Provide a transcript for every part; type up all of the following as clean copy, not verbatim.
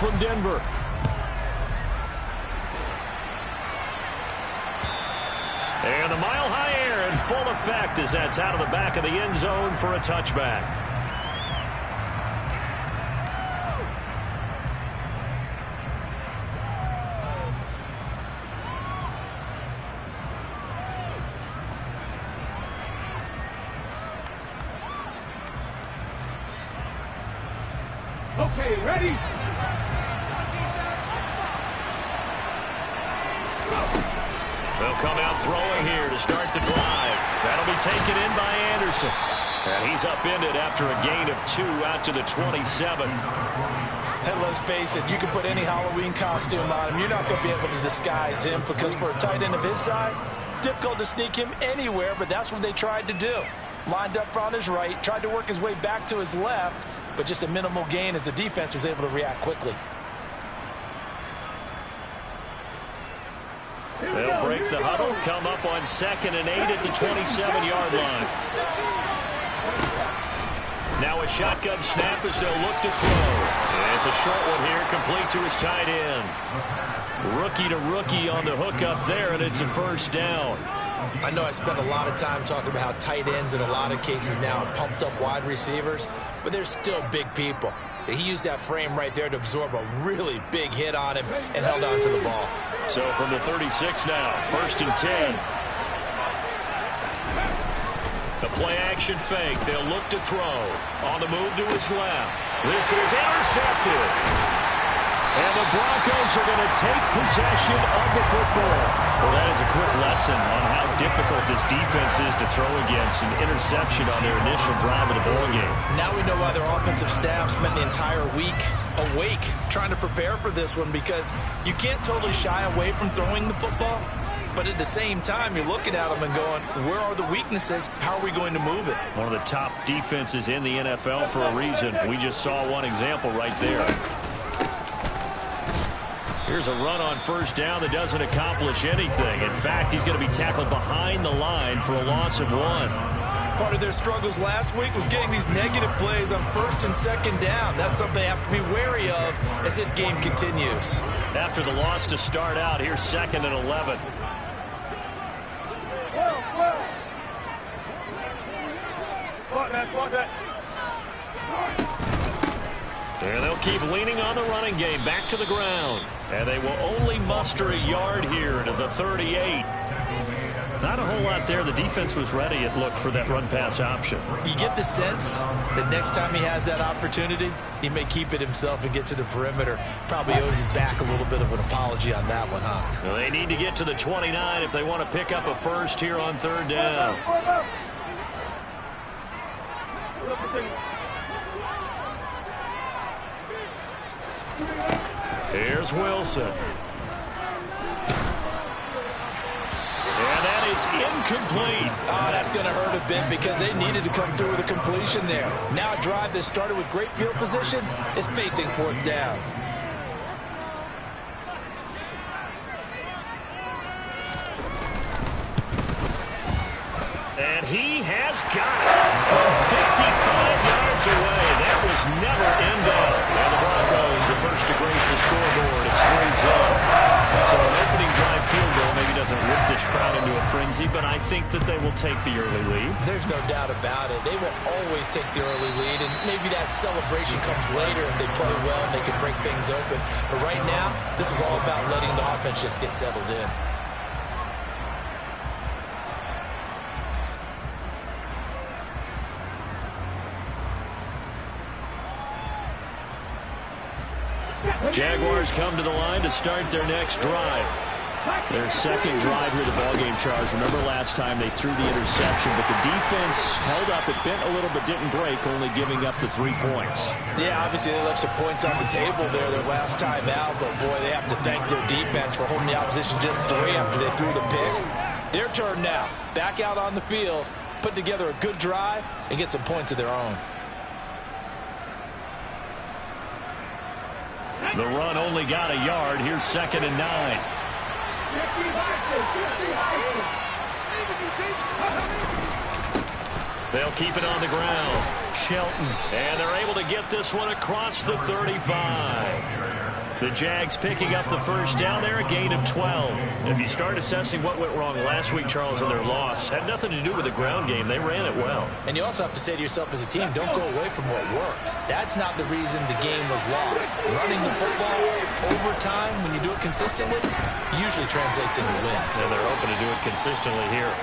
from Denver. And the mile-high air in full effect as that's out of the back of the end zone for a touchback. Okay, ready? They'll come out throwing here to start the drive. That'll be taken in by Anderson. And he's upended after a gain of 2 out to the 27. And let's face it, you can put any Halloween costume on him. You're not going to be able to disguise him because for a tight end of his size, difficult to sneak him anywhere, but that's what they tried to do. Lined up on his right, tried to work his way back to his left, but just a minimal gain as the defense was able to react quickly. They'll break the huddle, come up on 2nd and 8 at the 27-yard line. Now a shotgun snap as they'll look to throw. And it's a short one here, complete to his tight end. Rookie to rookie on the hook up there, and it's a first down. I know I spent a lot of time talking about how tight ends in a lot of cases now are pumped up wide receivers, but they're still big people. He used that frame right there to absorb a really big hit on him and held on to the ball. So from the 36 now, 1st and 10. The play action fake. They'll look to throw. On the move to his left. This is intercepted. And the Broncos are going to take possession of the football. Well, that is a quick lesson on how difficult this defense is to throw against. An interception on their initial drive of the ballgame. Now we know why their offensive staff spent the entire week awake trying to prepare for this one, because you can't totally shy away from throwing the football, but at the same time you're looking at them and going, where are the weaknesses? How are we going to move it? One of the top defenses in the NFL for a reason. We just saw one example right there. Here's a run on 1st down that doesn't accomplish anything. In fact, he's going to be tackled behind the line for a loss of 1. Part of their struggles last week was getting these negative plays on 1st and 2nd down. That's something they have to be wary of as this game continues. After the loss to start out, here's 2nd and 11. And they'll keep leaning on the running game back to the ground. And they will only muster a yard here to the 38. Not a whole lot there. The defense was ready, it looked, for that run-pass option. You get the sense that next time he has that opportunity, he may keep it himself and get to the perimeter. Probably owes his back a little bit of an apology on that one, huh? Well, they need to get to the 29 if they want to pick up a first here on 3rd down. Here's Wilson. And that is incomplete. Oh, that's going to hurt a bit because they needed to come through with a completion there. Now a drive that started with great field position is facing 4th down. And he has got it from 55 yards away. That was never in doubt. And the Broncos, the first to grace the scoreboard. It's 3-0. So an opening drive field goal maybe doesn't whip this crowd into a frenzy, but I think that they will take the early lead. There's no doubt about it. They will always take the early lead, and maybe that celebration comes later if they play well and they can break things open. But right now, this is all about letting the offense just get settled in. Jaguars come to the line to start their next drive. Their 2nd drive here, the ballgame, Charles. Remember last time they threw the interception, but the defense held up. It bent a little but didn't break, only giving up the 3 points. Yeah, obviously they left some points on the table there their last time out, but boy, they have to thank their defense for holding the opposition just 3 after they threw the pick. Their turn now. Back out on the field, put together a good drive, and get some points of their own. The run only got a yard. Here's 2nd and 9. They'll keep it on the ground. Shelton. And they're able to get this one across the 35. The Jags picking up the first down there, a gain of 12. If you start assessing what went wrong last week, Charles, in their loss, had nothing to do with the ground game. They ran it well. And you also have to say to yourself as a team, don't go away from what worked. That's not the reason the game was lost. Running the football over time, when you do it consistently, usually translates into wins. And they're open to do it consistently here.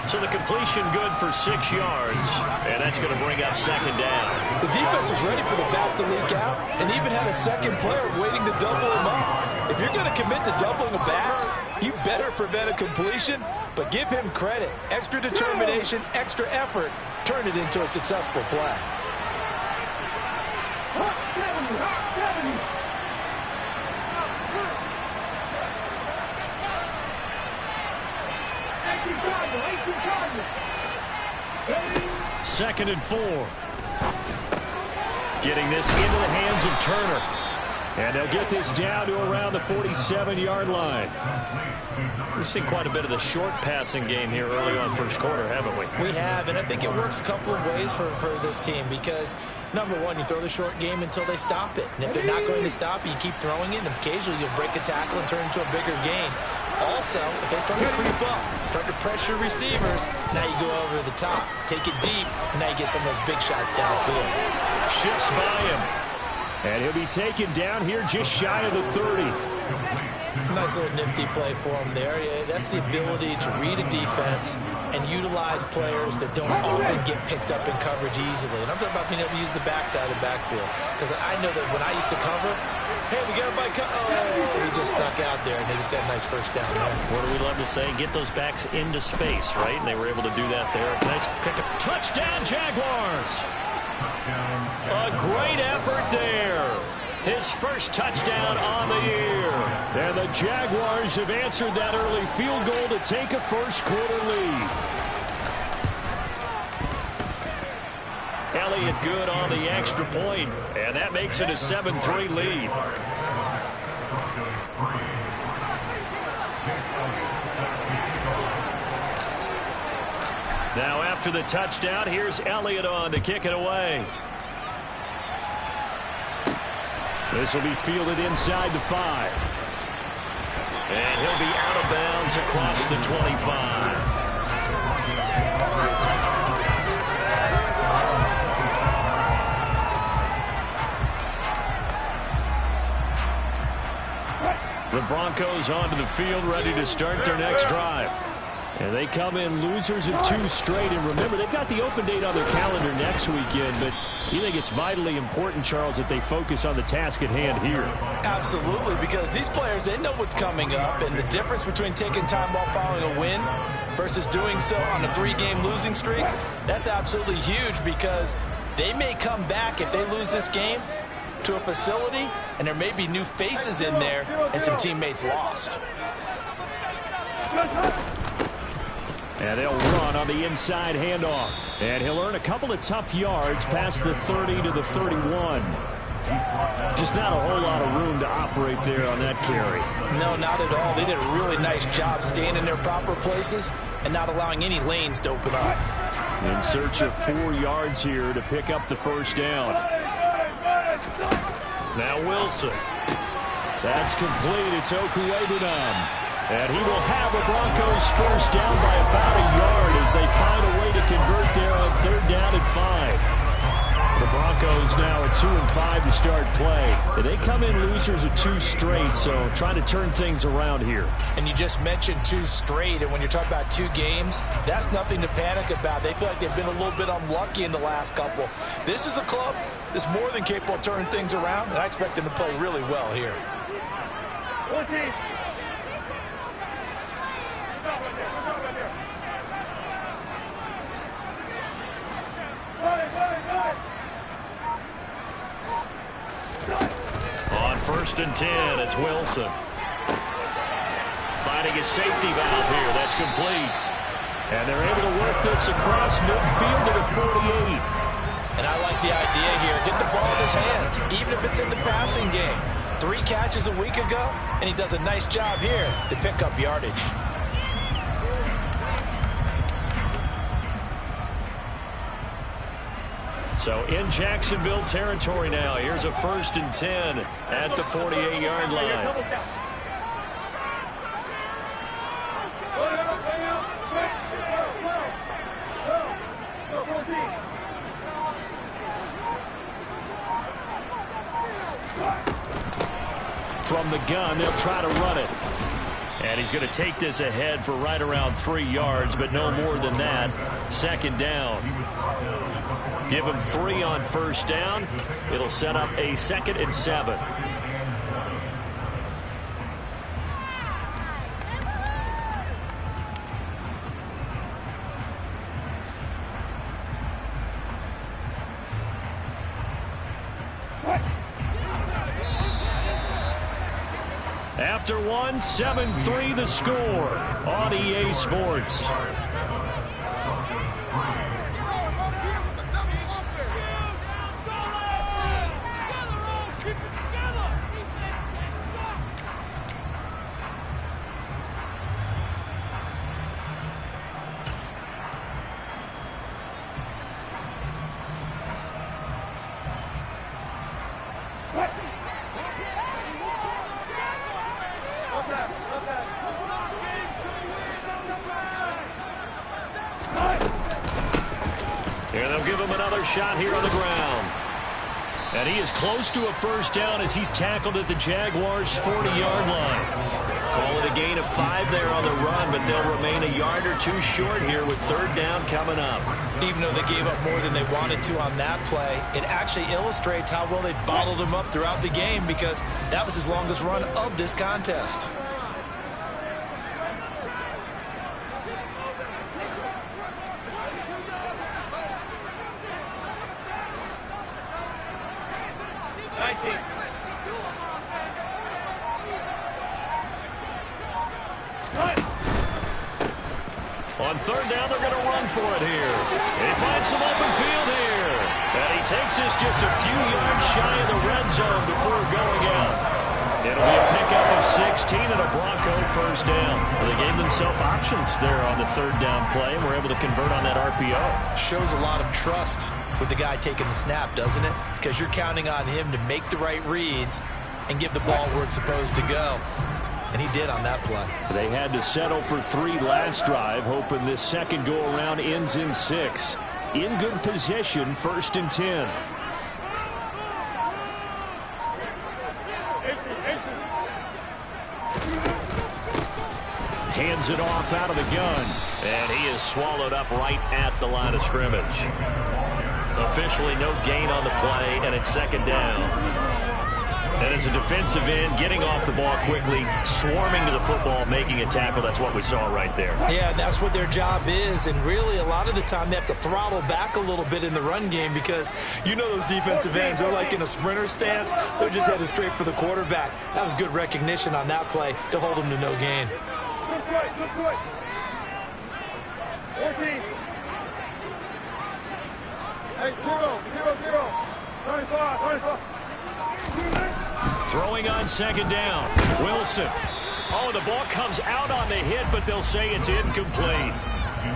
So the completion good for 6 yards, and that's going to bring up second down. The defense was ready for the back to leak out and even had a second player waiting to double him up. If you're going to commit to doubling a back, you better prevent a completion, but give him credit. Extra determination, extra effort, turn it into a successful play. Second and 4. Getting this into the hands of Turner. And they'll get this down to around the 47-yard line. We've seen quite a bit of the short passing game here early on first quarter, haven't we? We have, and I think it works a couple of ways for this team because, number one, you throw the short game until they stop it. And if they're not going to stop it, you keep throwing it, and occasionally you'll break a tackle and turn it into a bigger gain. Also, if they start to creep up, start to pressure receivers, now you go over the top, take it deep, and now you get some of those big shots downfield. Shifts by him. And he'll be taken down here just shy of the 30. Nice little nifty play for him there. Yeah, that's the ability to read a defense and utilize players that don't often get picked up in coverage easily. And I'm talking about being able to use the backside of the backfield. Because I know that when I used to cover, hey, we got a bike. Oh, he just snuck out there, and they just got a nice first down there. What do we love to say? Get those backs into space, right? And they were able to do that there. Nice pickup. Touchdown, Jaguars! A great effort there. His first touchdown on the year. And the Jaguars have answered that early field goal to take a first quarter lead. Elliott good on the extra point, and that makes it a 7-3 lead. Now after the touchdown, here's Elliott on to kick it away. This will be fielded inside the 5. And he'll be out of bounds across the 25. The Broncos onto the field, ready to start their next drive. And they come in losers of 2 straight. And remember, they've got the open date on their calendar next weekend. But you think it's vitally important, Charles, that they focus on the task at hand here? Absolutely, because these players, they know what's coming up. And the difference between taking time off following a win versus doing so on a 3-game losing streak, that's absolutely huge because they may come back if they lose this game to a facility, and there may be new faces in there and some teammates lost. And they'll run on the inside handoff. And he'll earn a couple of tough yards past the 30 to the 31. Just not a whole lot of room to operate there on that carry. No, not at all. They did a really nice job staying in their proper places and not allowing any lanes to open up. In search of 4 yards here to pick up the first down. Now Wilson. That's complete. It's Okuwebunam. And he will have the Broncos first down by about a yard as they find a way to convert there on 3rd down and 5. The Broncos now at 2-5 to start play. They come in losers of 2 straight, so trying to turn things around here. And you just mentioned 2 straight, and when you're talking about 2 games, that's nothing to panic about. They feel like they've been a little bit unlucky in the last couple. This is a club that's more than capable of turning things around, and I expect them to play really well here. On 1st and 10, it's Wilson. Finding a safety valve here. That's complete. And they're able to work this across midfield to the 48. And I like the idea here. Get the ball in his hands, even if it's in the passing game. 3 catches a week ago, and he does a nice job here to pick up yardage. So in Jacksonville territory now. Here's a 1st and 10 at the 48-yard line. From the gun, they'll try to run it. And he's going to take this ahead for right around 3 yards, but no more than that. 2nd down. Give him 3 on 1st down. It'll set up a 2nd and 7. After one, 7-3 the score on EA Sports. Here they'll give him another shot here on the ground. And he is close to a 1st down as he's tackled at the Jaguars' 40-yard line. Call it a gain of 5 there on the run, but they'll remain a yard or 2 short here with 3rd down coming up. Even though they gave up more than they wanted to on that play, it actually illustrates how well they bottled him up throughout the game because that was his longest run of this contest. On 3rd down, they're going to run for it here. He finds some open field here. And he takes this just a few yards shy of the red zone before going out. It'll be a pickup of 16 and a Bronco 1st down. Well, they gave themselves options there on the 3rd down play and were able to convert on that RPO. Shows a lot of trust with the guy taking the snap, doesn't it? Because you're counting on him to make the right reads and give the ball where it's supposed to go. And he did on that play. They had to settle for 3 last drive, hoping this second go-around ends in 6. In good possession, 1st and 10. Hands it off out of the gun. And he is swallowed up right at the line of scrimmage. Officially no gain on the play, and it's 2nd down. And as a defensive end, getting off the ball quickly, swarming to the football, making a tackle. That's what we saw right there. Yeah, that's what their job is. And really, a lot of the time, they have to throttle back a little bit in the run game because you know those defensive ends, they're like in a sprinter stance. They're just headed straight for the quarterback. That was good recognition on that play to hold them to no gain. Good play. 14. Hey, 0. 25. Throwing on 2nd down. Wilson. Oh, the ball comes out on the hit, but they'll say it's incomplete.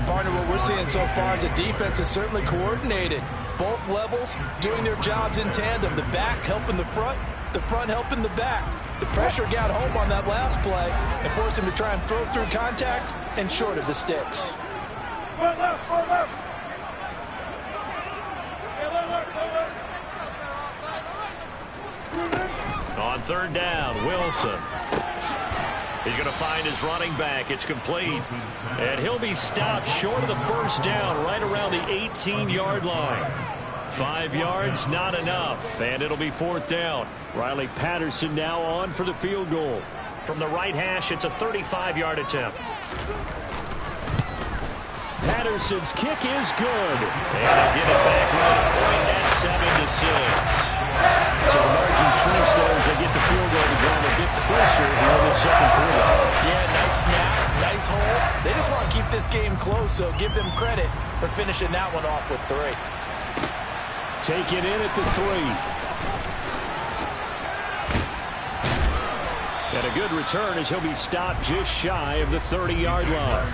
Partner, what we're seeing so far is the defense is certainly coordinated. Both levels doing their jobs in tandem. The back helping the front helping the back. The pressure got home on that last play and forced him to try and throw through contact and short of the sticks. One left. On 3rd down, Wilson. He's going to find his running back. It's complete. And he'll be stopped short of the 1st down, right around the 18-yard line. 5 yards, not enough. And it'll be 4th down. Riley Patterson now on for the field goal. From the right hash, it's a 35-yard attempt. Patterson's kick is good. And they get it back right at point at 7-6. So the margin shrinks there as they get the field goal to drive a bit closer here in the 2nd quarter. Yeah, nice snap, nice hole. They just want to keep this game close, so give them credit for finishing that one off with 3. Take it in at the 3. And a good return as he'll be stopped just shy of the 30-yard line.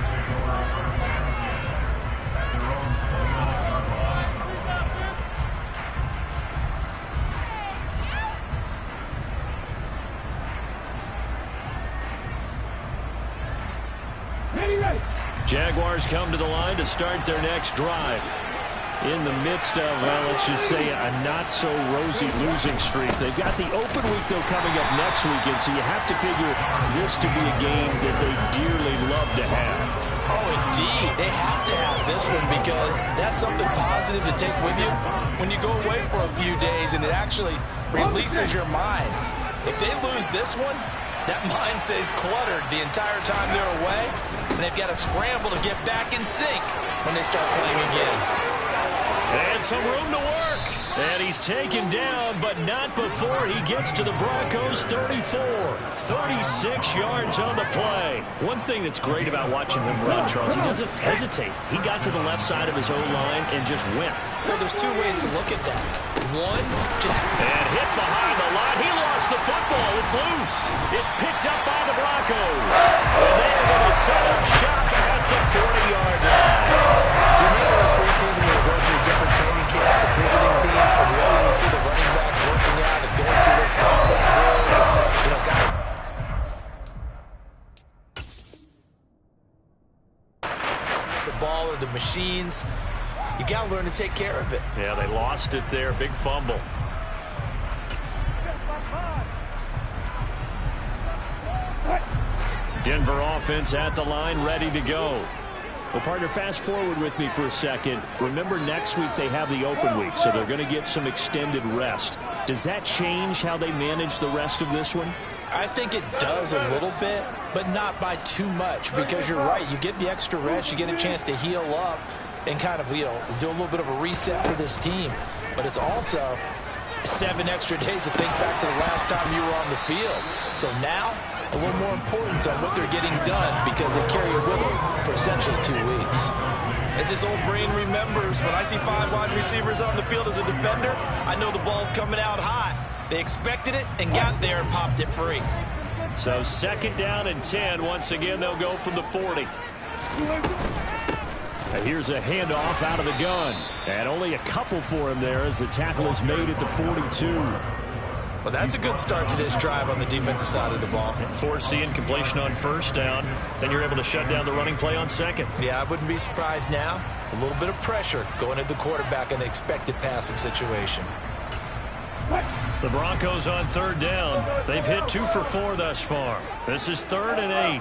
Jaguars come to the line to start their next drive. In the midst of, well, let's just say a not-so-rosy losing streak. They've got the open week, though, coming up next weekend, so you have to figure this to be a game that they dearly love to have. Oh, indeed. They have to have this one because that's something positive to take with you when you go away for a few days, and it actually releases your mind. If they lose this one, that mind stays cluttered the entire time they're away, and they've got to scramble to get back in sync when they start playing again. And some room to work. And he's taken down, but not before he gets to the Broncos' 34. 36 yards on the play. One thing that's great about watching him run, Charles, he doesn't hesitate. He got to the left side of his O-line and just went. So there's two ways to look at that. One, just... And hit behind the line. He lost the football. It's loose. It's picked up by the Broncos. And they're going to set up shop at the 40-yard line. Remember in preseason we were going to different training camps and visiting teams, and we always would see the running backs working out and going through those conflict drills and, guys. The ball or the machines, you got to learn to take care of it. Yeah, they lost it there. Big fumble. Denver offense at the line, ready to go. Well, partner, fast forward with me for a second. Remember, next week they have the open week, so they're going to get some extended rest. Does that change how they manage the rest of this one? I think it does a little bit, but not by too much, because you're right. You get the extra rest, you get a chance to heal up and kind of, do a little bit of a reset for this team. But it's also 7 extra days to think back to the last time you were on the field. So now, a little more importance on what they're getting done because they carry it with them for essentially 2 weeks. As this old brain remembers, when I see 5 wide receivers on the field as a defender, I know the ball's coming out hot. They expected it and got there and popped it free. So 2nd down and 10. Once again, they'll go from the 40. And here's a handoff out of the gun. And only a couple for him there as the tackle is made at the 42. Well, that's a good start to this drive on the defensive side of the ball. Forcing completion on 1st down. Then you're able to shut down the running play on 2nd. Yeah, I wouldn't be surprised now. A little bit of pressure going at the quarterback in an expected passing situation. The Broncos on 3rd down. They've hit 2 for 4 thus far. This is 3rd and 8.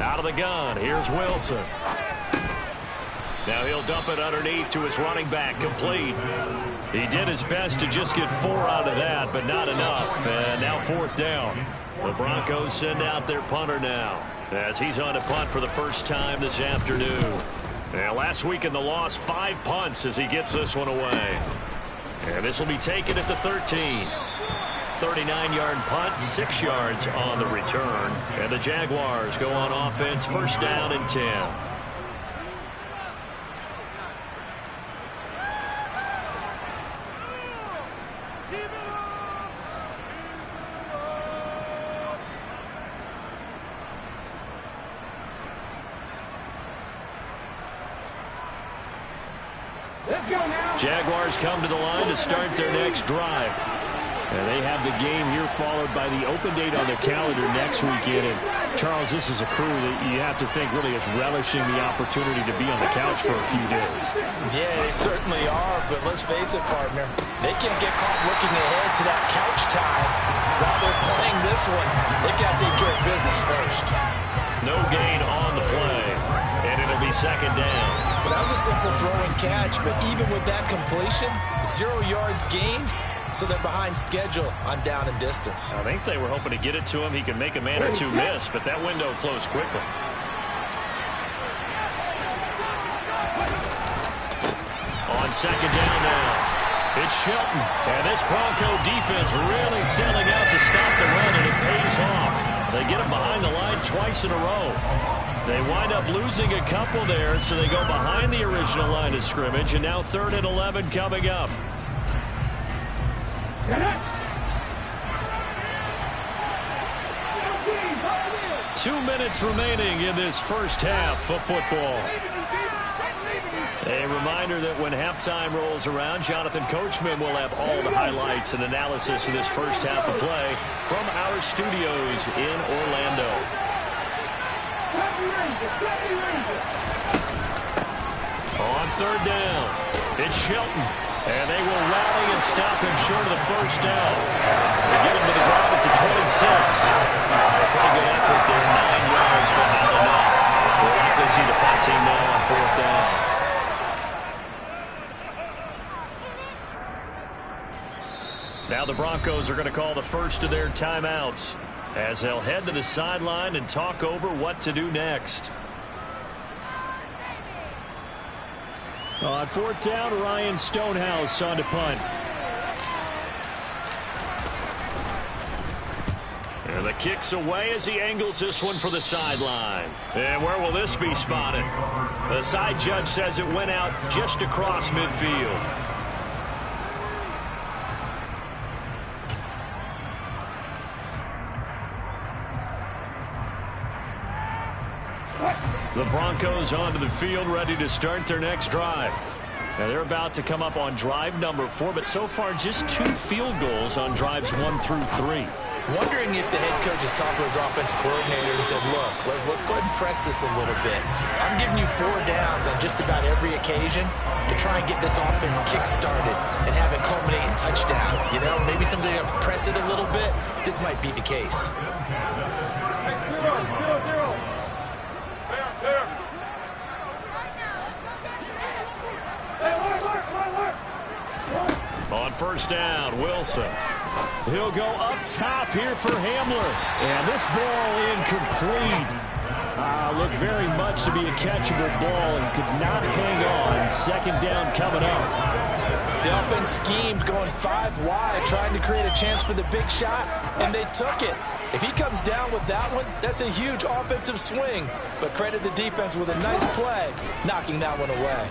Out of the gun, here's Wilson. Now he'll dump it underneath to his running back, complete. He did his best to just get 4 out of that, but not enough. And now 4th down. The Broncos send out their punter now, as he's on to punt for the first time this afternoon. And last week in the loss, 5 punts as he gets this one away. And this will be taken at the 13. 39-yard punt, 6 yards on the return. And the Jaguars go on offense, 1st down and 10. Jaguars come to the line to start their next drive. And they have the game here followed by the open date on their calendar next weekend. And Charles, this is a crew that you have to think really is relishing the opportunity to be on the couch for a few days. Yeah, they certainly are, but let's face it, partner. They can't get caught looking ahead to that couch time while they're playing this one. They've got to take care of business first. No gain on the play, and it'll be 2nd down. Well, that was a simple throw and catch, but even with that completion, 0 yards gained. So they're behind schedule on down and distance. I think they were hoping to get it to him. He could make a man or two miss, but that window closed quickly. On 2nd down now, it's Shelton. And this Bronco defense really selling out to stop the run, and it pays off. They get him behind the line twice in a row. They wind up losing a couple there, so they go behind the original line of scrimmage, and now 3rd and 11 coming up. 2 minutes remaining in this first half of football. A reminder that when halftime rolls around, Jonathan Coachman will have all the highlights and analysis of this first half of play from our studios in Orlando. On third down, it's Shelton. And they will rally and stop him short of the first down. They get him to the ground at the 26. Pretty good effort there, 9 yards, but not enough. We'll likely see the punt team now on fourth down. Now the Broncos are going to call the first of their timeouts as they'll head to the sideline and talk over what to do next. On fourth down, Ryan Stonehouse on to punt. And the kick's away as he angles this one for the sideline. And where will this be spotted? The side judge says it went out just across midfield. The Broncos onto the field, ready to start their next drive. Now they're about to come up on drive number 4, but so far just 2 field goals on drives 1 through 3. Wondering if the head coach has talked to his offensive coordinator and said, look, let's go ahead and press this a little bit. I'm giving you 4 downs on just about every occasion to try and get this offense kick-started and have it culminate in touchdowns. You know, maybe somebody to press it a little bit. This might be the case. On first down, Wilson. He'll go up top here for Hamler. And this ball incomplete. Looked very much to be a catchable ball and could not hang on. Second down coming up. The offense schemed going 5 wide, trying to create a chance for the big shot, and they took it. If he comes down with that one, that's a huge offensive swing. But credit the defense with a nice play, knocking that one away.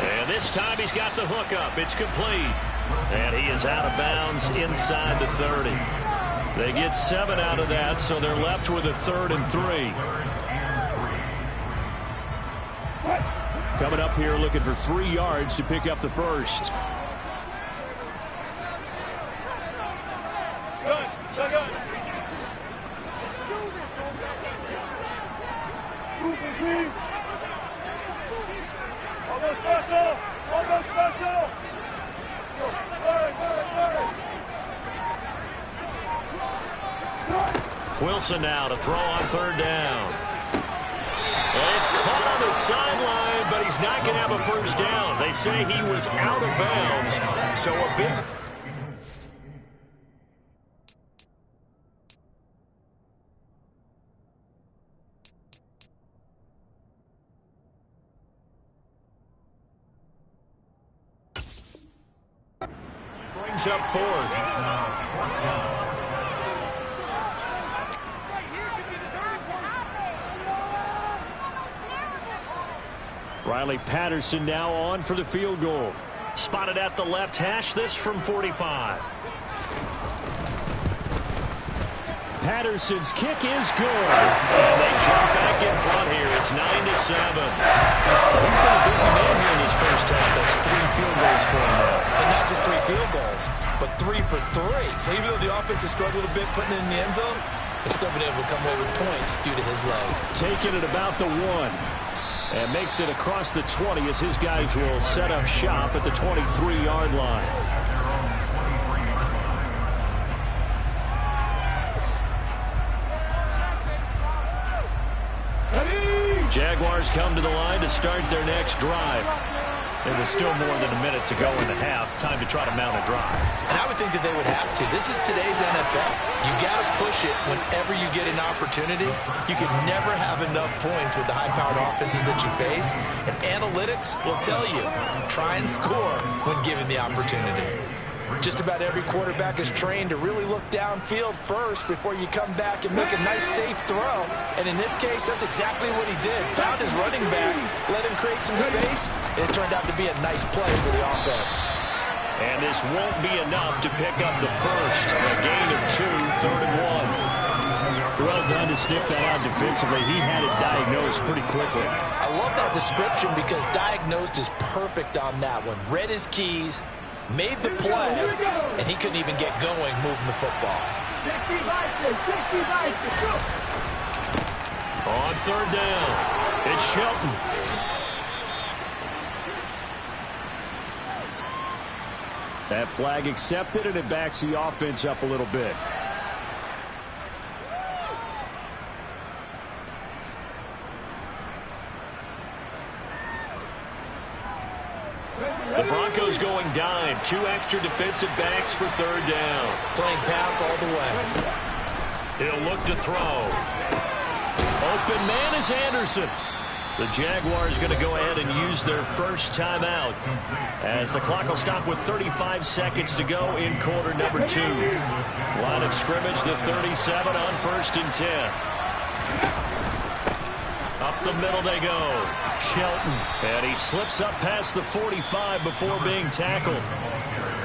And this time he's got the hook up. It's complete. And he is out of bounds inside the 30. They get 7 out of that, so they're left with a 3rd and 3. Coming up here looking for 3 yards to pick up the first. Wilson now to throw on third down. And it's caught on the sideline, but he's not going to have a first down. They say he was out of bounds, so a big... brings up 4th. Riley Patterson now on for the field goal. Spotted at the left hash, this from 45. Patterson's kick is good. And they jump back in front here. It's 9-7. So he's been a busy man here in his first half. That's 3 field goals for him now. And not just 3 field goals, but 3 for 3. So even though the offense has struggled a bit putting it in the end zone, they've still been able to come away with points due to his leg. Taking it about the 1. And makes it across the 20 as his guys will set up shop at the 23-yard line. Jaguars come to the line to start their next drive. There was still more than a minute to go in the half. Time to try to mount a drive. And I would think that they would have to. This is today's NFL. You got to push it whenever you get an opportunity. You can never have enough points with the high-powered offenses that you face. And analytics will tell you, try and score when given the opportunity. Just about every quarterback is trained to really look downfield first before you come back and make a nice, safe throw. And in this case, that's exactly what he did. Found his running back, let him create some space, and it turned out to be a nice play for the offense. And this won't be enough to pick up the first. A gain of 2, 3rd and 1. Well done to sniff that out defensively. He had it diagnosed pretty quickly. I love that description because diagnosed is perfect on that one. Read his keys, made the play, and he couldn't even get going moving the football. On third down, it's Shelton. That flag accepted, and it backs the offense up a little bit. The Broncos going dime. 2 extra defensive backs for third down. Playing pass all the way. He'll look to throw. Open man is Anderson. The Jaguars going to go ahead and use their first timeout as the clock will stop with 35 seconds to go in quarter number 2. Line of scrimmage, the 37 on 1st and 10. Up the middle they go. Shelton. And he slips up past the 45 before being tackled.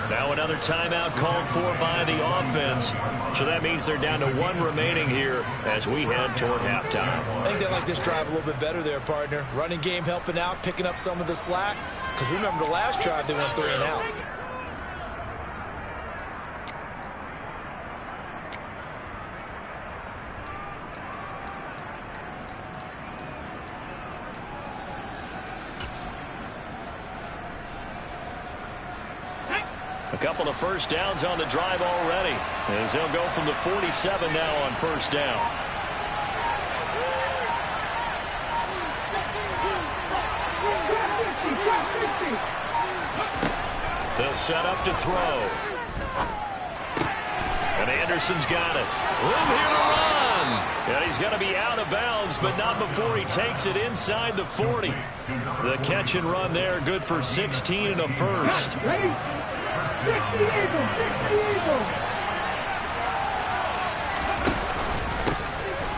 Now another timeout called for by the offense. So that means they're down to 1 remaining here as we head toward halftime. I think they like this drive a little bit better there, partner. Running game helping out, picking up some of the slack. Because remember the last drive they went 3 and out. A couple of first downs on the drive already, as they'll go from the 47 now on first down. They'll set up to throw. And Anderson's got it. Room here to run. And he's going to be out of bounds, but not before he takes it inside the 40. The catch and run there, good for 16 and a first.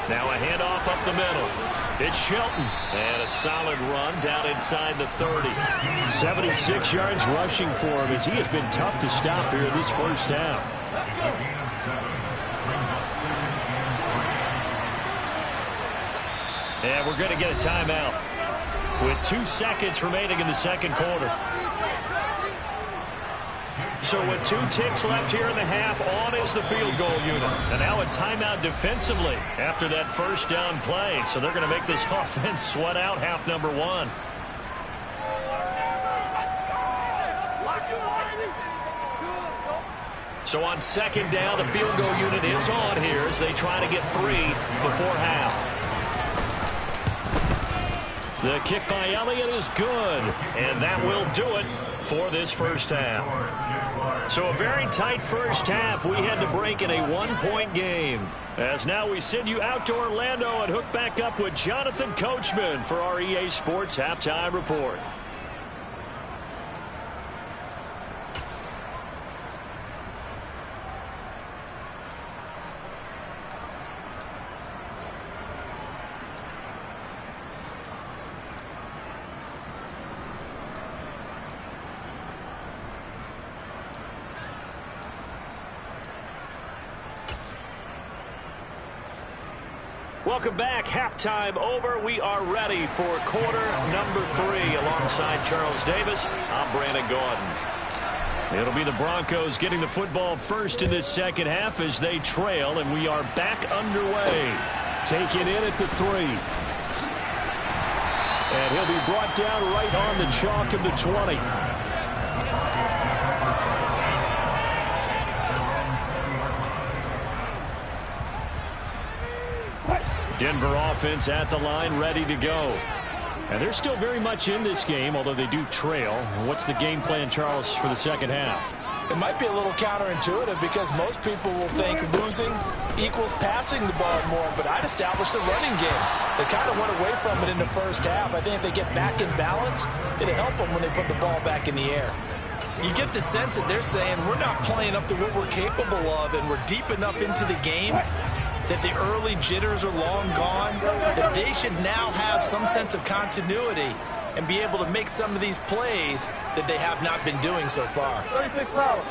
Now a handoff up the middle. It's Shelton. And a solid run down inside the 30. 76 yards rushing for him as he has been tough to stop here in this first half. And we're going to get a timeout with 2 seconds remaining in the second quarter. So with 2 ticks left here in the half, on is the field goal unit. And now a timeout defensively after that first down play. So they're going to make this offense sweat out half number 1. So on second down, the field goal unit is on here as they try to get 3 before half. The kick by Elliott is good, and that will do it for this first half. So a very tight first half. We had to break in a 1-point game. As now we send you out to Orlando and hook back up with Jonathan Coachman for our EA Sports Halftime Report. Welcome back. Halftime over. We are ready for quarter number 3 alongside Charles Davis. I'm Brandon Gaudin. It'll be the Broncos getting the football first in this second half as they trail, and we are back underway. Taken in at the 3. And he'll be brought down right on the chalk of the 20. Denver offense at the line, ready to go. And they're still very much in this game, although they do trail. What's the game plan, Charles, for the second half? It might be a little counterintuitive because most people will think losing equals passing the ball more, but I'd establish the running game. They kind of went away from it in the first half. I think if they get back in balance, it'll help them when they put the ball back in the air. You get the sense that they're saying we're not playing up to what we're capable of, and we're deep enough into the game that the early jitters are long gone, that they should now have some sense of continuity and be able to make some of these plays that they have not been doing so far. 36 fouls.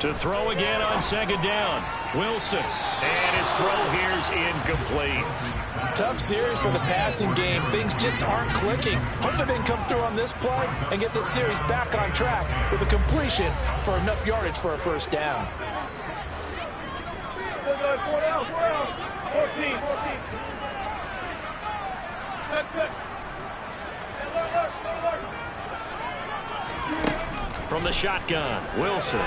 To throw again on second down. Wilson. And his throw here's incomplete. Tough series for the passing game. Things just aren't clicking. Hopefully they can come through on this play and get this series back on track with a completion for enough yardage for a first down. 14. From the shotgun, Wilson.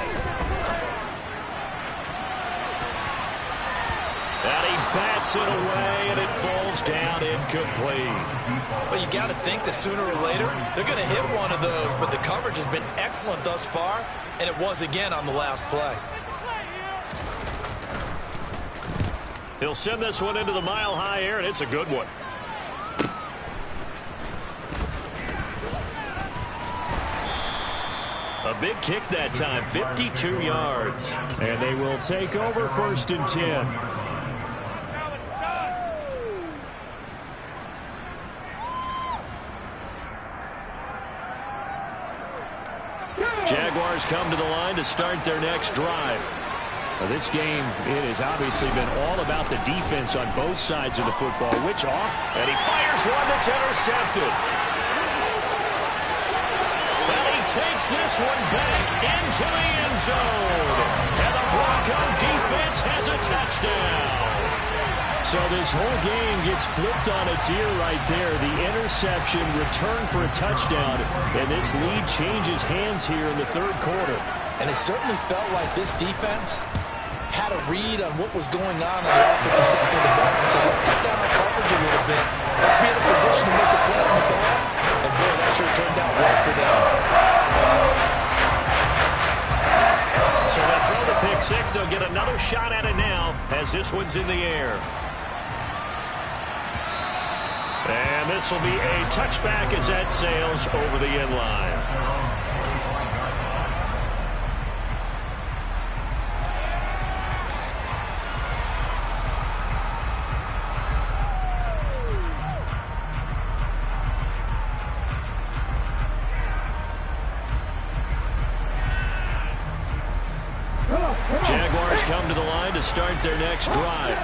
And he bats it away, and it falls down incomplete. Well, you got to think that sooner or later they're going to hit one of those, but the coverage has been excellent thus far, and it was again on the last play. He'll send this one into the mile-high air, and it's a good one. A big kick that time, 52 yards. And they will take over 1st and 10. Jaguars come to the line to start their next drive. Well, this game, it has obviously been all about the defense on both sides of the football. Which off, and he fires one that's intercepted. And he takes this one back into the end zone. And the Bronco defense has a touchdown. So this whole game gets flipped on its ear right there. The interception, return for a touchdown, and this lead changes hands here in the third quarter. And it certainly felt like this defense had a read on what was going on the offensive side of the ball. So let's cut down our coverage a little bit. Let's be in a position to make a play on the ball. And boy, that sure turned out well for them. So they throw the pick six. They'll get another shot at it now as this one's in the air. And this will be a touchback as that sails over the end line. Jaguars come to the line to start their next drive.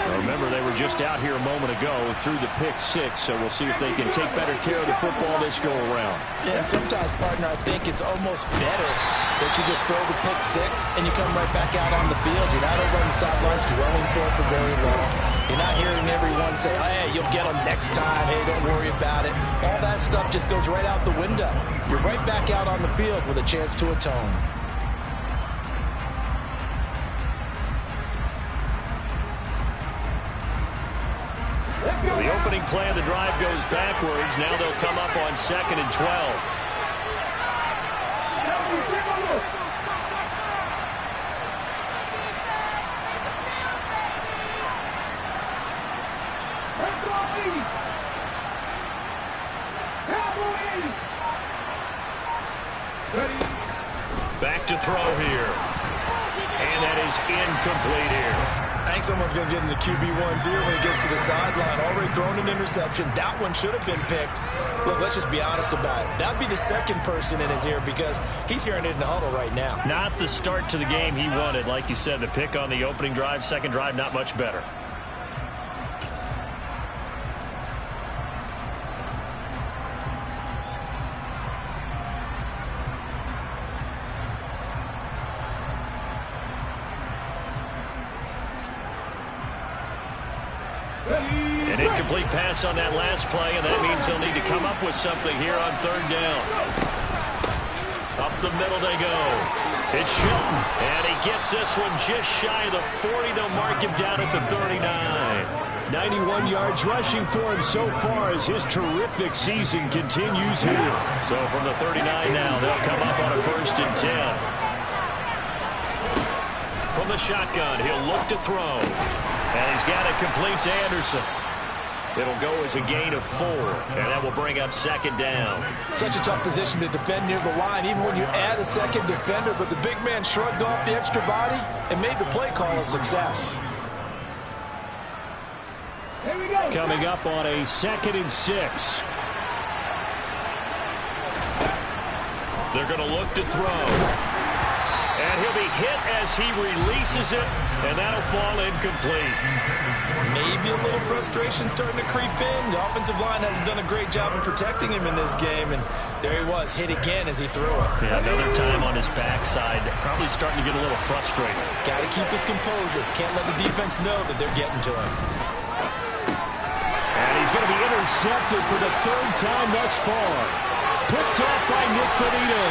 Now remember, they were just out here a moment ago through the pick six, so we'll see if they can take better care of the football this go-around. Yeah, and sometimes, partner, I think it's almost better that you just throw the pick six and you come right back out on the field. You're not over on the sidelines dwelling for it for very long. You're not hearing everyone say, hey, you'll get them next time. Hey, don't worry about it. All that stuff just goes right out the window. You're right back out on the field with a chance to atone. The opening play of the drive goes backwards. Now they'll come up on 2nd and 12. Back to throw here. And that is incomplete here. I think someone's going to get into QB1's ear when he gets to the sideline. Already thrown an interception. That one should have been picked. Look, let's just be honest about it. That'd be the second person in his ear because he's hearing it in the huddle right now. Not the start to the game he wanted. Like you said, the pick on the opening drive, second drive, not much better. An incomplete pass on that last play, and that means they'll need to come up with something here on 3rd down. Up the middle they go. It's Shelton, and he gets this one just shy of the 40. They'll mark him down at the 39. 91 yards rushing for him so far as his terrific season continues here. So from the 39 now, they'll come up on a 1st and 10. From the shotgun, he'll look to throw. And he's got it complete to Anderson. It'll go as a gain of 4, and that will bring up 2nd down. Such a tough position to defend near the line, even when you add a second defender, but the big man shrugged off the extra body and made the play call a success. Here we go. Coming up on a 2nd and 6. They're going to look to throw. And he'll be hit as he releases it, and that'll fall incomplete. Maybe a little frustration starting to creep in. The offensive line hasn't done a great job of protecting him in this game, and there he was, hit again as he threw it. Yeah, another time on his backside, probably starting to get a little frustrated. Got to keep his composure. Can't let the defense know that they're getting to him. And he's going to be intercepted for the third time thus far. Picked off by Nik Bonitto.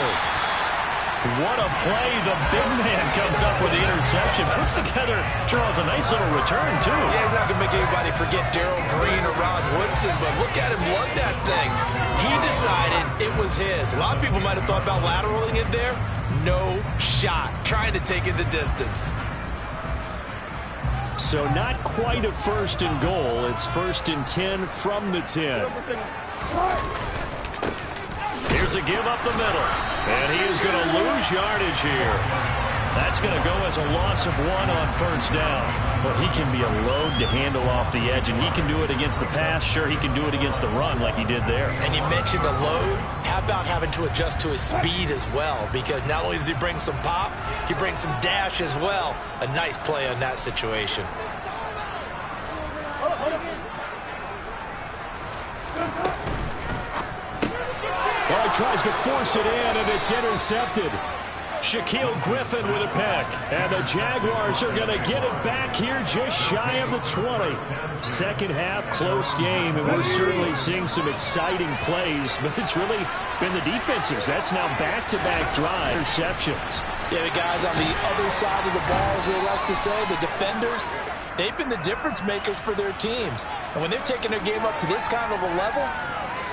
What a play. The big man comes up with the interception. Puts together, Charles, a nice little return, too. Yeah, he's not going to make anybody forget Darrell Green or Rod Woodson, but look at him lug that thing. He decided it was his. A lot of people might have thought about lateraling it there. No shot. Trying to take it the distance. So not quite a first and goal. It's 1st and 10 from the 10. Here's a give up the middle. And he is going to lose yardage here. That's going to go as a loss of 1 on first down. Well, he can be a load to handle off the edge, and he can do it against the pass. Sure, he can do it against the run like he did there. And you mentioned a load. How about having to adjust to his speed as well? Because not only does he bring some pop, he brings some dash as well. A nice play on that situation. Well, he tries to force it in, and it's intercepted. Shaquill Griffin with a pick. And the Jaguars are going to get it back here just shy of the 20. Second half, close game, and we're certainly seeing some exciting plays, but it's really been the defensives. That's now back-to-back drive interceptions. Yeah, the guys on the other side of the ball, as we like to say, the defenders, they've been the difference makers for their teams. And when they're taking their game up to this kind of a level,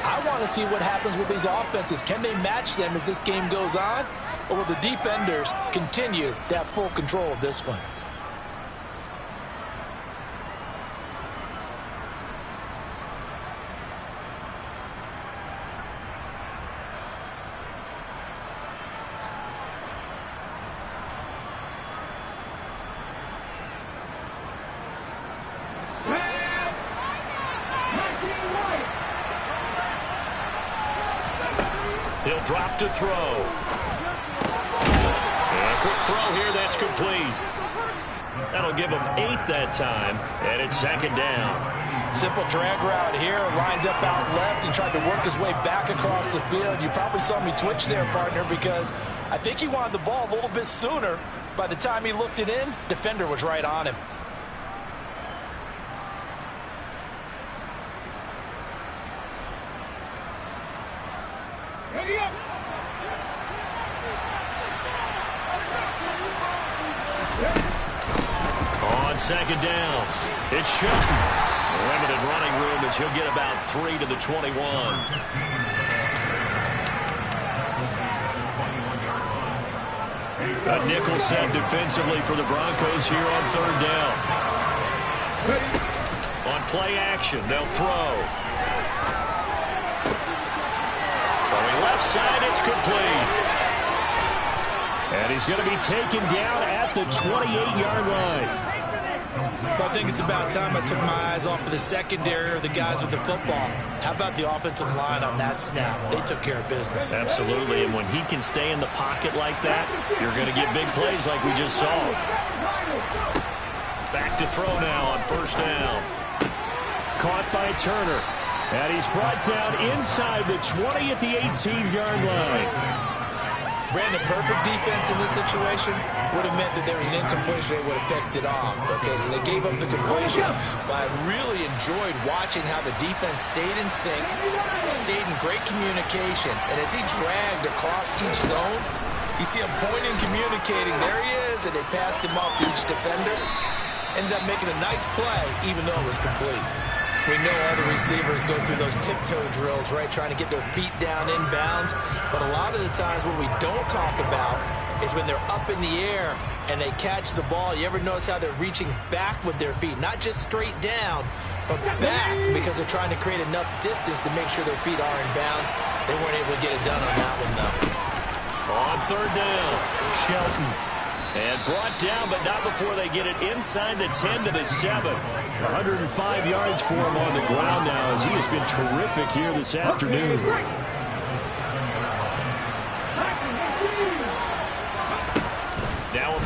I want to see what happens with these offenses. Can they match them as this game goes on? Or will the defenders continue to have full control of this one? He'll drop to throw. And a quick throw here, that's complete. That'll give him 8 that time, and it's 2nd down. Simple drag route here, lined up out left and tried to work his way back across the field. You probably saw me twitch there, partner, because I think he wanted the ball a little bit sooner. By the time he looked it in, defender was right on him. On 2nd down, it's Shelton. Limited running room as he'll get about 3 to the 21. A nickel set defensively for the Broncos here on 3rd down. On play action, they'll throw. Throwing left side, it's complete. And he's going to be taken down at the 28-yard line. I think it's about time I took my eyes off of the secondary or the guys with the football. How about the offensive line on that snap? They took care of business. Absolutely, and when he can stay in the pocket like that, you're going to get big plays like we just saw. Back to throw now on 1st down. Caught by Turner. And he's brought down inside the 20 at the 18-yard line. Brandon, perfect defense in this situation would have meant that there was an incompletion. They would have picked it off. Okay, so they gave up the completion. But I really enjoyed watching how the defense stayed in sync, stayed in great communication. And as he dragged across each zone, you see him pointing, communicating. There he is, and they passed him off to each defender. Ended up making a nice play, even though it was complete. We know other receivers go through those tiptoe drills, right, trying to get their feet down inbounds. But a lot of the times what we don't talk about is when they're up in the air and they catch the ball. You ever notice how they're reaching back with their feet? Not just straight down, but back, because they're trying to create enough distance to make sure their feet are in bounds. They weren't able to get it done on that one, though. On 3rd down, Shelton. And brought down, but not before they get it inside the 10 to the 7. 105 yards for him on the ground now, as he has been terrific here this afternoon.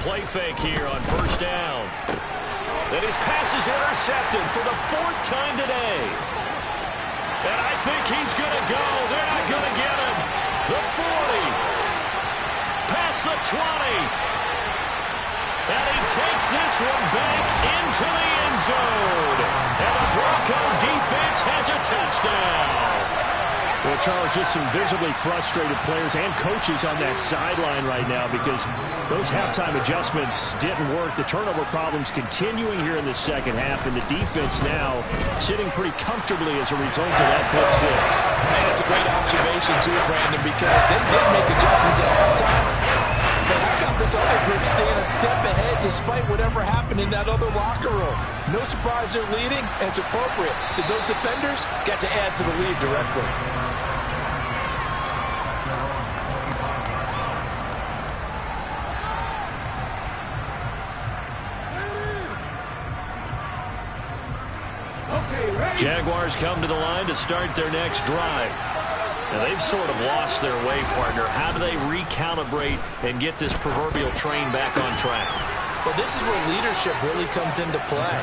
play fake here on first down. And his pass is intercepted for the 4th time today. And I think he's going to go. They're not going to get him. The 40. Past the 20. And he takes this one back into the end zone. And the Bronco defense has a touchdown. Well, Charles, just some visibly frustrated players and coaches on that sideline right now because those halftime adjustments didn't work. The turnover problems continuing here in the second half, and the defense now sitting pretty comfortably as a result of that pick six. Man, that's a great observation, too, Brandon, because they did make adjustments at halftime. But how about this other group staying a step ahead despite whatever happened in that other locker room? No surprise they're leading, and it's appropriate that those defenders got to add to the lead directly. Jaguars come to the line to start their next drive. Now, they've sort of lost their way, partner. How do they recalibrate and get this proverbial train back on track? Well, this is where leadership really comes into play.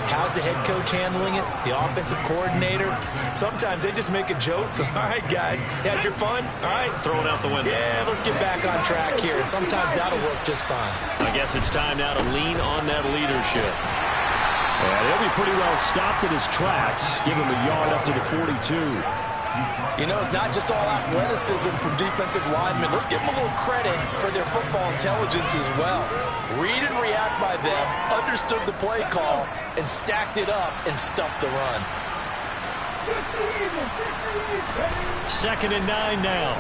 How's the head coach handling it? The offensive coordinator? Sometimes they just make a joke. All right, guys, had your fun? All right. Throw it out the window. Yeah, let's get back on track here. And sometimes that'll work just fine. I guess it's time now to lean on that leadership. Yeah, he'll be pretty well stopped in his tracks. Give him a yard up to the 42. You know, it's not just all athleticism from defensive linemen. Let's give them a little credit for their football intelligence as well. Read and react by them, understood the play call, and stacked it up and stuffed the run. 2nd and 9 now.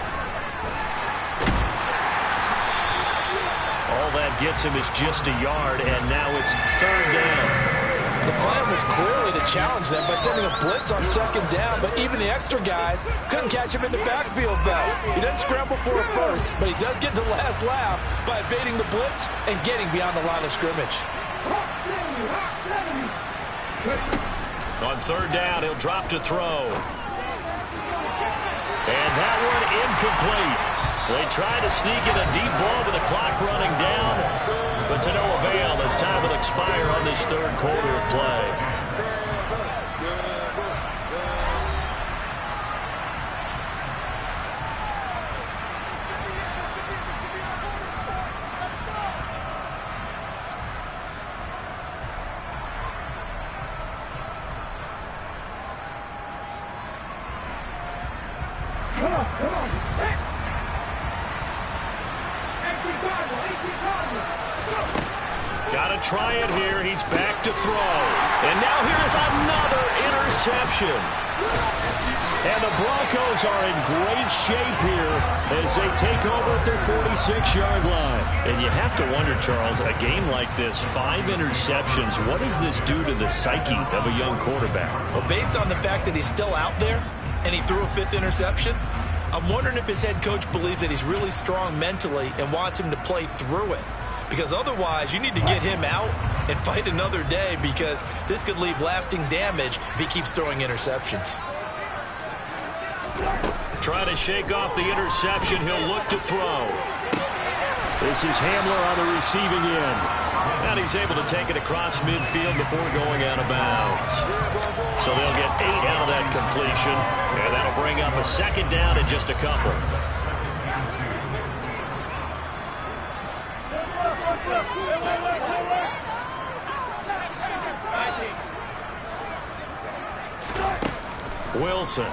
All that gets him is just a yard, and now it's 3rd down. The plan was clearly to challenge them by sending a blitz on 2nd down, but even the extra guys couldn't catch him in the backfield, though. He doesn't scramble for a first, but he does get the last laugh by evading the blitz and getting beyond the line of scrimmage. On 3rd down, he'll drop to throw. And that one incomplete. They try to sneak in a deep ball with the clock running down, but to no avail as time will expire on this 3rd quarter of play. Got to try it here. He's back to throw. And now here's another interception. And the Broncos are in great shape here as they take over at their 46-yard line. And you have to wonder, Charles, a game like this, 5 interceptions, what does this do to the psyche of a young quarterback? Well, based on the fact that he's still out there and he threw a 5th interception, I'm wondering if his head coach believes that he's really strong mentally and wants him to play through it. Because otherwise, you need to get him out and fight another day because this could leave lasting damage if he keeps throwing interceptions. Try to shake off the interception. He'll look to throw. This is Hamler on the receiving end. And he's able to take it across midfield before going out of bounds. So they'll get 8 out of that completion. And that'll bring up a 2nd down in just a couple. Wilson.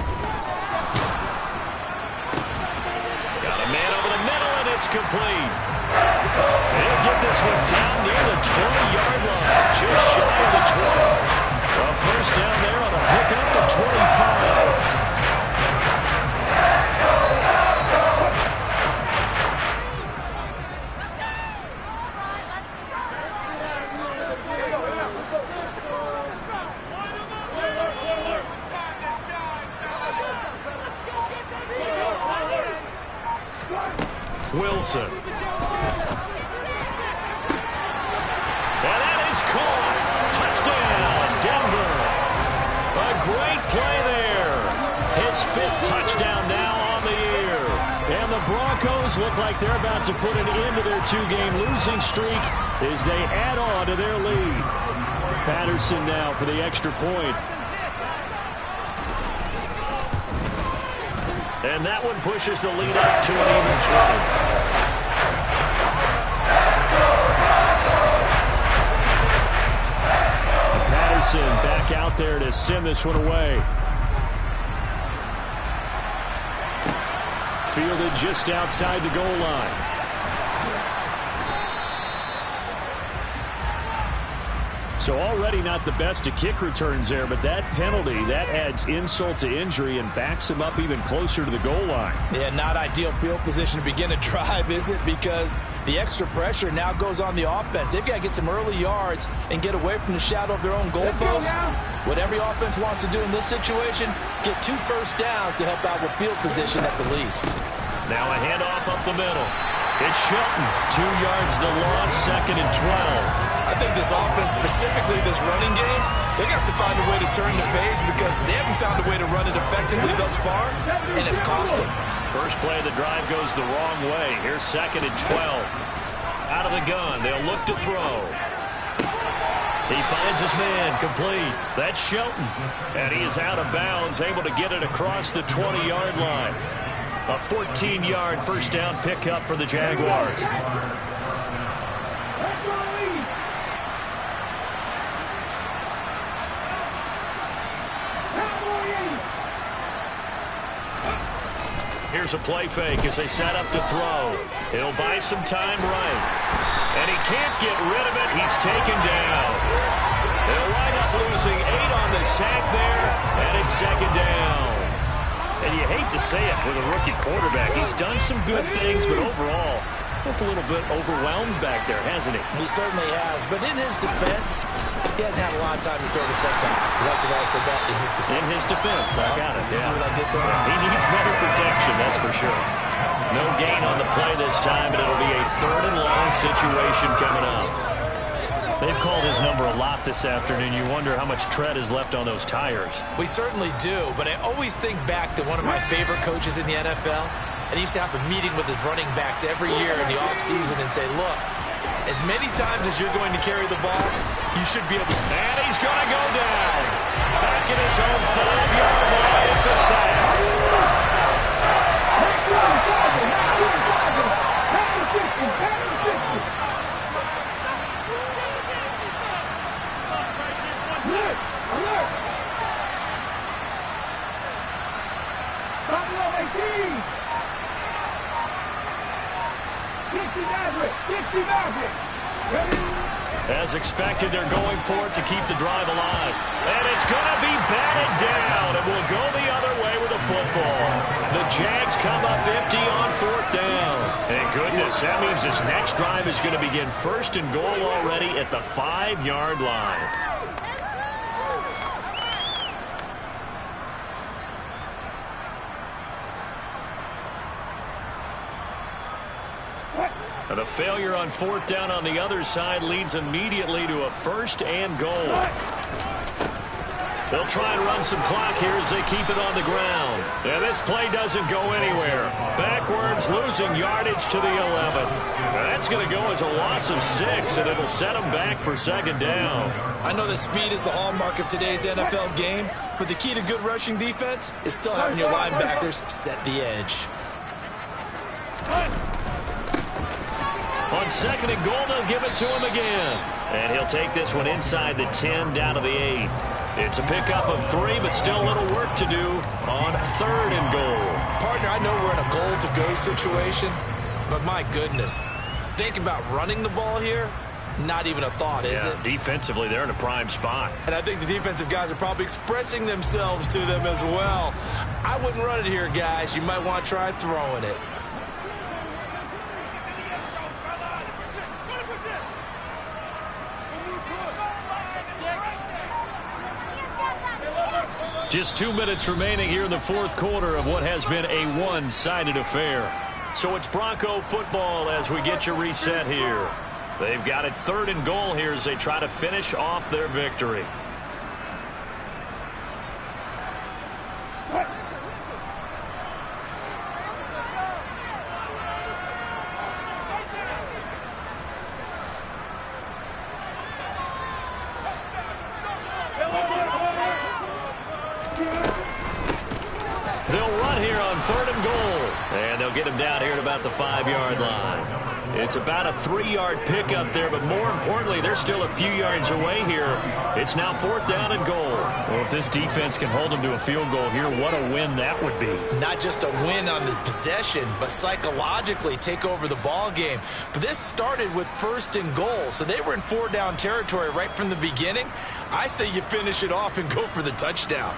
Got a man over the middle, and it's complete. They'll get this one down near the 20-yard line, just shy of the 20. A first down there on a pickup at 25. Wilson. And that is caught. Touchdown, Denver. A great play there. His 5th touchdown now on the year. And the Broncos Broncos look like they're about to put an end to their 2-game losing streak as they add on to their lead. Patterson now for the extra point. And that one pushes the lead up to an even 20. Patterson back out there to send this one away. Fielded just outside the goal line. So already not the best of kick returns there, but that penalty, that adds insult to injury and backs him up even closer to the goal line. Yeah, not ideal field position to begin a drive, is it? Because the extra pressure now goes on the offense. They've got to get some early yards and get away from the shadow of their own goalposts. What every offense wants to do in this situation, get 2 first downs to help out with field position at the least. Now a handoff up the middle. It's Shelton. 2 yards the loss, 2nd and 12. I think this offense, specifically this running game, they're going to have to find a way to turn the page because they haven't found a way to run it effectively thus far, and it's cost them. First play of the drive goes the wrong way. Here's 2nd and 12. Out of the gun, they'll look to throw. He finds his man, complete. That's Shelton. And he is out of bounds, able to get it across the 20-yard line. A 14-yard first down pickup for the Jaguars. Here's a play fake as they set up to throw. He'll buy some time right. And he can't get rid of it. He's taken down. They'll wind up losing 8 on the sack there, and it's 2nd down. And you hate to say it with a rookie quarterback. He's done some good things, but overall, looked a little bit overwhelmed back there, hasn't he? He certainly has. But in his defense, he hadn't had a lot of time to throw the football. You like the way I said that? In his defense. In his defense. I got it. See what I did there? He needs better protection, that's for sure. No gain on the play this time, and it'll be a 3rd and long situation coming up. They've called his number a lot this afternoon. You wonder how much tread is left on those tires. We certainly do, but I always think back to one of my favorite coaches in the NFL. And he used to have a meeting with his running backs every year in the offseason and say, look, as many times as you're going to carry the ball, you should be able to. And he's going to go down. Back in his own 5-yard line. It's a sack. As expected, they're going for it to keep the drive alive. And it's going to be batted down. And will go the other way with the football. The Jags come up empty on 4th down. Thank goodness, that means this next drive is going to begin 1st and goal already at the 5-yard line. The failure on 4th down on the other side leads immediately to a 1st and goal. They'll try and run some clock here as they keep it on the ground. And this play doesn't go anywhere. Backwards, losing yardage to the 11. That's going to go as a loss of 6, and it'll set them back for 2nd down. I know that speed is the hallmark of today's NFL game, but the key to good rushing defense is still having your linebackers set the edge. On 2nd and goal, they'll give it to him again. And he'll take this one inside the 10, down to the 8. It's a pickup of 3, but still a little work to do on 3rd and goal. Partner, I know we're in a goal-to-go situation, but my goodness, think about running the ball here. Not even a thought, is it? Defensively, they're in a prime spot. And I think the defensive guys are probably expressing themselves to them as well. I wouldn't run it here, guys. You might want to try throwing it. Just 2 minutes remaining here in the 4th quarter of what has been a one-sided affair. So it's Bronco football as we get you reset here. They've got it 3rd and goal here as they try to finish off their victory. get him down here at about the 5-yard line. It's about a 3-yard pickup there, but more importantly, they're still a few yards away here. It's now 4th down and goal. Well, if this defense can hold them to a field goal here, what a win that would be. Not just a win on the possession, but psychologically take over the ball game. But this started with 1st and goal, so they were in 4-down territory right from the beginning. I say you finish it off and go for the touchdown.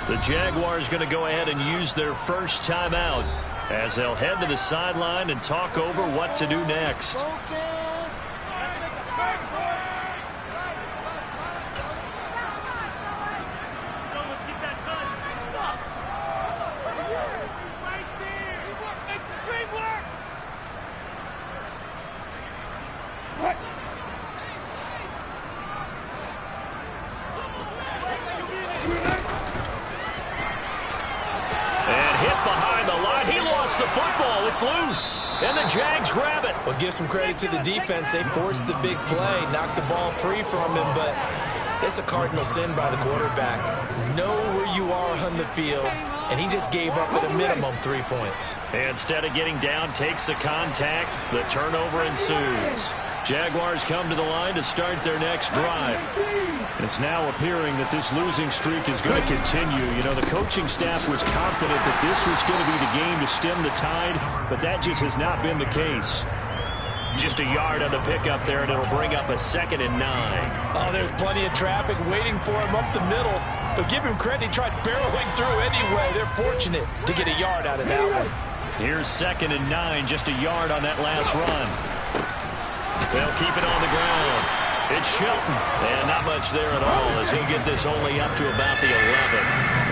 The Jaguars going to go ahead and use their first timeout as they'll head to the sideline and talk over what to do next. Loose, and the Jags grab it. Well, give some credit to the defense. They forced the big play, knocked the ball free from him, but it's a cardinal sin by the quarterback. Know where you are on the field, and he just gave up at a minimum 3 points. And instead of getting down, takes the contact. The turnover ensues. Jaguars come to the line to start their next drive. It's now appearing that this losing streak is going to continue. You know, the coaching staff was confident that this was going to be the game to stem the tide, but that just has not been the case. Just a yard on the pickup there, and it'll bring up a 2nd and 9. Oh, there's plenty of traffic waiting for him up the middle, but give him credit. He tried barreling through anyway. They're fortunate to get a yard out of that one. Here's 2nd and 9, just a yard on that last run. They'll keep it on the ground. It's Shelton. And not much there at all as he'll get this only up to about the 11.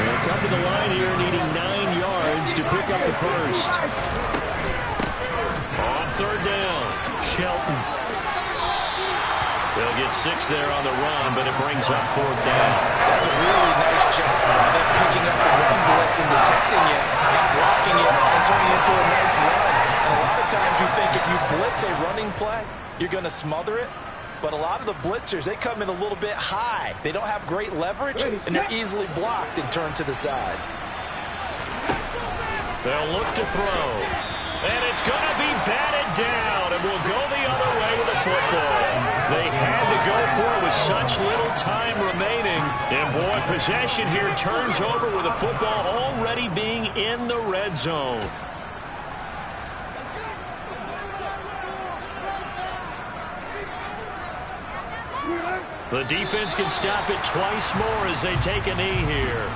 They'll come to the line here needing 9 yards to pick up the first. On 3rd down, Shelton. They'll get 6 there on the run, but it brings up 4th down. That's a really nice job by them picking up the run blitz and detecting it and blocking it and turning it into a nice run. And a lot of times you think if you blitz a running play, you're going to smother it. But a lot of the blitzers, they come in a little bit high. They don't have great leverage, and they're easily blocked and turned to the side. They'll look to throw. And it's going to be batted down, and will go the other way with the football. They had to go for it with such little time remaining. And, boy, possession here turns over with the football already being in the red zone. The defense can stop it twice more as they take a knee here.